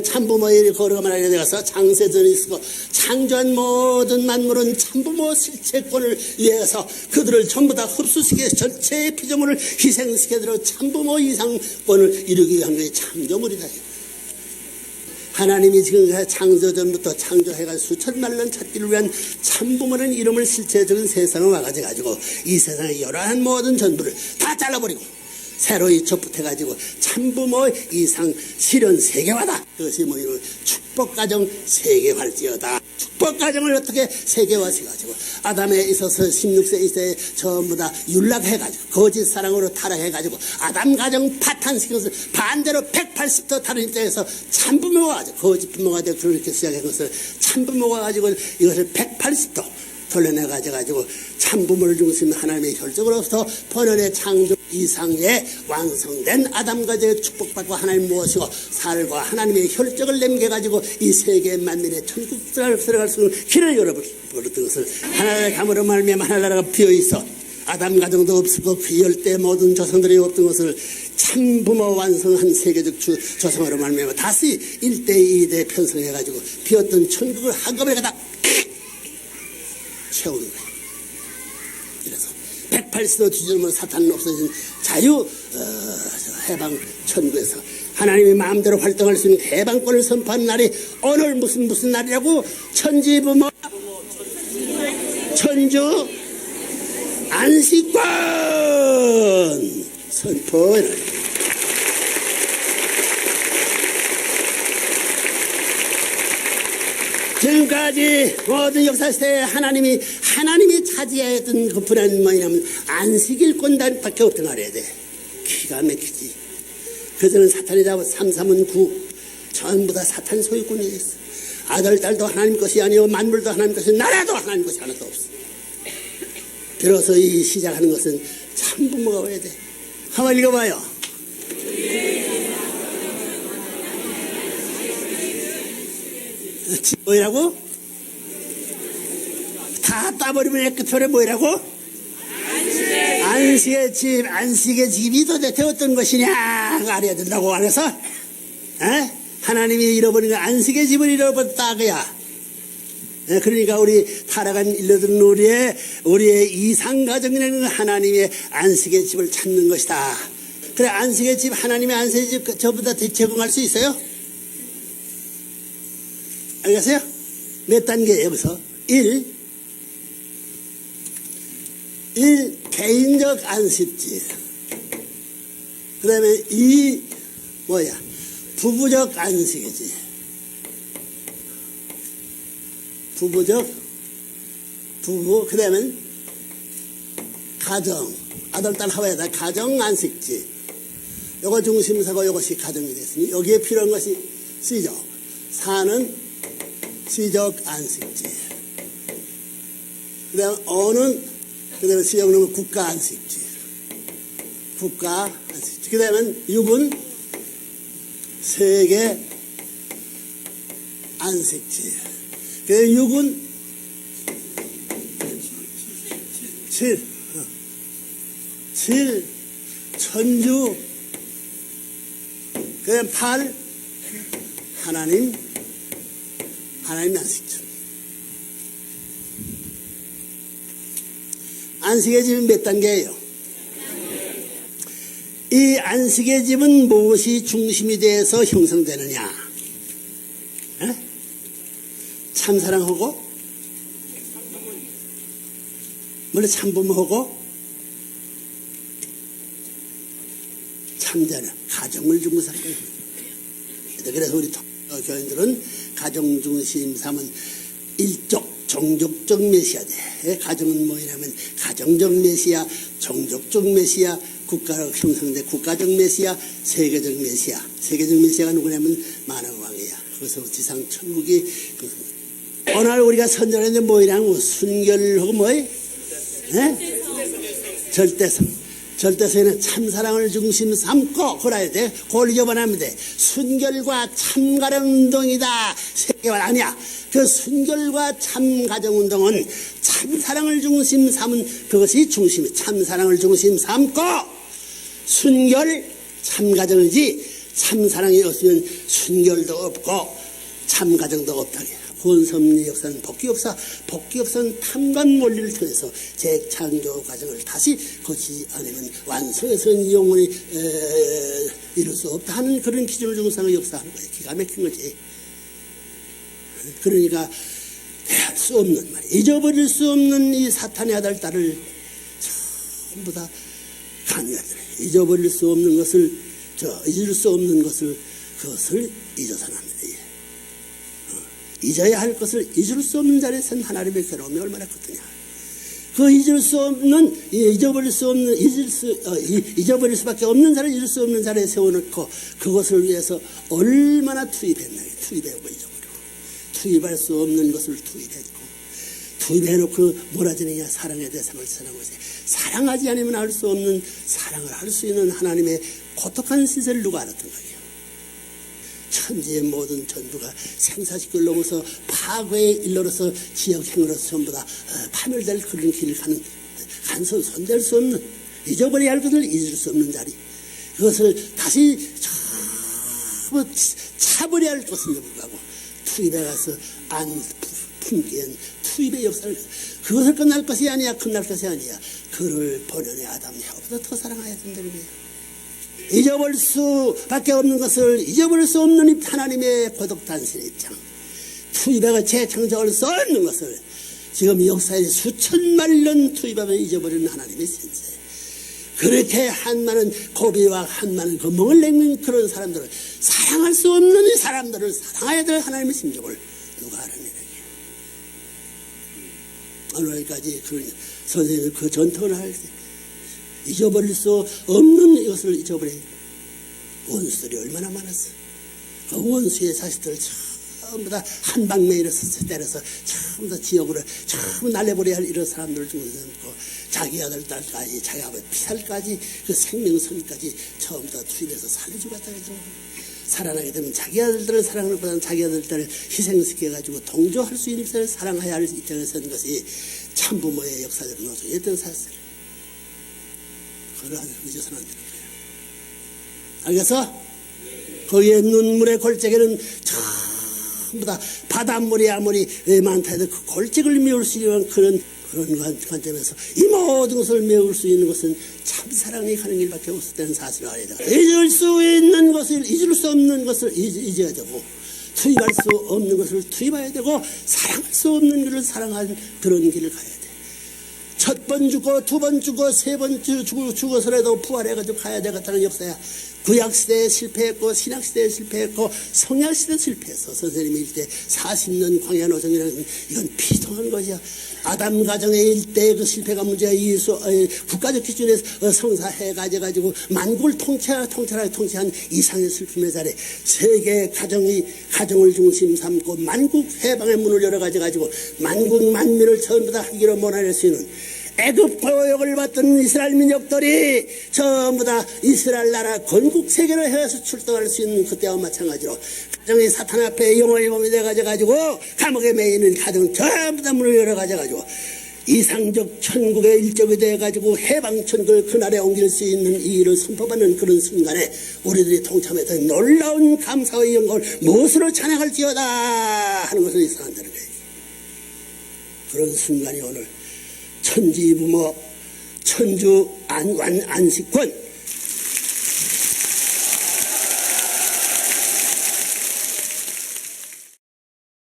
참부모의 거룩함을 알게 되어서 창세전이 있고 창조한 모든 만물은 참부모 실체권을 위해서 그들을 전부 다 흡수시켜 전체의 피조물을 희생시켜들어 참부모 이상권을 이루기 위한 것이 창조물이다. 하나님이 지금 창조전부터 창조해가 수천만 년 찾기를 위한 참부모라는 이름을 실체적인 세상을 와가지고 이 세상의 여러한 모든 전부를 다 잘라버리고 새로이 접붙해가지고 참부모 이상 실현 세계화다. 그것이 뭐냐면 축복가정 세계화일지어다. 축복가정을 어떻게 세계화시켜가지고 아담에 있어서 16세 이세에 전부 다 율락해가지고 거짓 사랑으로 타락해가지고 아담 가정 파탄시켜서 반대로 180도 다른 입장에서 참부모가 가지고 거짓 부모가 되고 그렇게 시작한 것을 참부모가 가지고 이것을 180도 돌려내가지고 참부모를 중심 하나님의 혈적으로부터 번연의 창조 이상의 완성된 아담과의 축복받고 하나님 모시고 살과 하나님의 혈적을 남겨가지고 이 세계 만민의 천국 들어갈 수 있는 길을 열어버렸던 것을 하나님의 감으로 말미암아 하나나라가 비어있어 아담 가정도 없었고 그 열대 모든 조상들이 없던 것을 참부모 완성한 세계적 조상으로 말미암아 다시 1대 2대 편성해가지고 비었던 천국을 한꺼번에 갖다 채우는 거예요. 그래서 180도 뒤집으면 사탄은 없어진 자유 해방 천국에서 하나님이 마음대로 활동할 수 있는 해방권을 선포한 날이 오늘 무슨 날이라고? 천지부모 천주 안식권 선포. 지금까지 모든 역사시대에 하나님이 차지했던 그 분야는 뭐냐면 안식일권밖에 없던 말이야 돼. 기가 막히지. 그전은 사탄이 잡아 3, 9 전부 다 사탄 소유권이 있어. 아들, 딸도 하나님 것이 아니요 만물도 하나님 것이 나라도 하나님 것이 하나도 없어. 비로소 이 시작하는 것은 참부모가 와야 돼. 한번 읽어봐요. 뭐라고? 다 따버리면 끝으로 뭐라고? 안식의 집. 안식의 집이 도대체 어떤 것이냐 알아야 된다고 그래서 하나님이 잃어버린 안식의 집을 잃어버렸다 그야. 그러니까 우리 타락한 일러든 우리의 이상가정이라는 하나님의 안식의 집을 찾는 것이다. 그래 안식의 집 하나님의 안식의 집 전부 다 제공할 수 있어요? 알겠어요? 몇 단계예요, 벌써? 1. 개인적 안식지. 그 다음에 2. 부부적 안식이지. 부부, 그 다음에 가정. 아들, 딸 하와에다 가정 안식지. 요거 중심사고 요것이 가정이 됐으니 여기에 필요한 것이 시적. 4는 시적 안식지. 그 다음에 그 다음에 시적 넣으면 국가 안식지. 국가 안식지. 그 다음에 6은 세계 안식지. 그 다음에 6은 7 천주. 그 다음에 8 하나님 안식주. 안식의 집은 몇 단계예요? 이 안식의 집은 무엇이 중심이 돼서 형성되느냐? 참사랑하고 물론 참부모하고 참자는 가정을 중심으로 삼는 거예요. 그래서 우리 교인들은 가정중심 삼은 일족 종족적 메시아 돼. 가정은 뭐냐면 가정적 메시아, 종족적 메시아, 국가로 형성된 국가적 메시아, 세계적 메시아. 세계적 메시아가 누구냐면 만왕왕이야. 그래서 지상 천국이 오늘 우리가 선전하는데 뭐냐면 순결하고 뭐예요? 절대성. 절대성에는 참사랑을 중심 삼고 그래야 돼. 그걸 잊어버리면 돼. 순결과 참가정운동이다. 세계화 아니야. 그 순결과 참가정운동은 참사랑을 중심 삼은 그것이 중심이 참사랑을 중심 삼고 순결 참가정이지 참 사랑이 없으면 순결도 없고 참 가정도 없다. 구원섭리 역사는 복귀 역사는 탐관 원리를 통해서 재창조 과정을 다시 거치지 않으면 완성해서는 영원히 이룰 수 없다 하는 그런 기준을 두고 상을 역사하는 거예요. 기가 막힌 거지. 그러니까 대할 수 없는 말, 잊어버릴 수 없는 이 사탄의 아들 딸을 전부 다 간여해야 돼. 잊어버릴 수 없는 것을 잊을 수 없는 것을 그것을 잊어서는 안 돼. 잊어야 할 것을 잊을 수 없는 자리에서는 하나님의 괴로움이 얼마나 크더냐. 그 잊을 수 없는, 잊어버릴 수 없는, 잊어버릴 수밖에 없는 자를 잊을 수 없는 자리에 세워놓고 그것을 위해서 얼마나 투입했나. 투입하고 잊어버리고. 투입할 수 없는 것을 투입했고. 투입해놓고 몰아지느냐. 사랑의 대상을 선한 것이. 사랑하지 않으면 알 수 없는 사랑을 할 수 있는 하나님의 고독한 신세를 누가 알았던 거예요. 천지의 모든 전부가 생사시기를 넘어서 파괴에 일러서 지역행으로서 전부 다 파멸될 그런 길을 가는 손댈 수 없는 잊어버려야 할 것을 잊을 수 없는 자리, 그것을 다시 차버려야 할 것인데 불구하고 투입해 가서 안 품기엔 투입의 역사를, 그것을 끝날 것이 아니야. 끝날 것이 아니야. 그를 본연의 아담 혀보다 더 사랑해야 된다는 거예요. 잊어버릴 수밖에 없는 것을 잊어버릴 수 없는 하나님의 고독 단신의 입장, 투입해가 재창조할 수 없는 것을 지금 역사에 수천만 년 투입하며 잊어버리는 하나님의 신세, 그렇게 한많은 고비와 한많은 거멍을 내는 그런 사람들을, 사랑할 수 없는 이 사람들을 사랑해야 될 하나님의 심정을 누가 알아내느냐. 오늘까지 그 선생님은 그 전통을 할 때 잊어버릴 수 없는 이것을 잊어버려. 원수들이 얼마나 많았어. 그 원수의 자식들 전부 다 한방매일에서 때려서 전부 다 지역으로 전부 날려버려야 할 이런 사람들을 죽여놓고 자기 아들 딸까지 자기 아버지 피살까지 그 생명선까지 전부 다 투입해서 살려주고 갔다 그러죠. 살아나게 되면 자기 아들들을 사랑하는 것보다는 자기 아들들을 희생시켜가지고 동조할 수 있는 것을 사랑해야 할 입장에 선 것이 참부모의 역사적 노동이었던 사실. 그걸 잊어서는 안 되는 거예요. 알겠어? 거기에 눈물의 골짜기는 전부 다 바닷물이 아무리 많다 해도 그 골짜기를 메울 수 있는 그런 관점에서 이 모든 것을 메울 수 있는 것은 참사랑이 가는 길밖에 없었다는 사실을 알아야 돼. 잊을 수 있는 것을, 잊을 수 없는 것을 잊어야 되고, 투입할 수 없는 것을 투입해야 되고, 사랑할 수 없는 것을 사랑하는 그런 길을 가야 돼. 첫 번 죽고 두 번 죽고 세 번 죽어서라도 부활해가지고 가야 되겠다는 역사야. 구약시대에 실패했고 신약시대에 실패했고 성약시대에 실패했어. 선생님이 일때 40년 광야 노정이라는 것은 이건 비통한 것이야. 아담 가정의 일대 그 실패가 문제야. 국가적 기준에서 성사해가지고 만국을 통치한 이상의 슬픔의 자리, 세계 가정을 중심 삼고 만국 해방의 문을 열어가지고 만국 만민을 전부 다 한기로 몰아낼 수 있는 애굽 고역을 받던 이스라엘 민족들이 전부 다 이스라엘 나라 건국 세계로 해서 출동할 수 있는 그때와 마찬가지로 가정이 사탄 앞에 영혼의 몸이 돼가지고 감옥에 매이는 가정 전부 다 문을 열어가지고 이상적 천국의 일적이 돼가지고 해방천국을 그날에 옮길 수 있는 이 일을 선포받는 그런 순간에 우리들이 동참했던 놀라운 감사의 영광을 무엇으로 찬양할지어다 하는 것을 이상한다는 거예요. 그런 순간이 오늘 천지부모 천주 안식권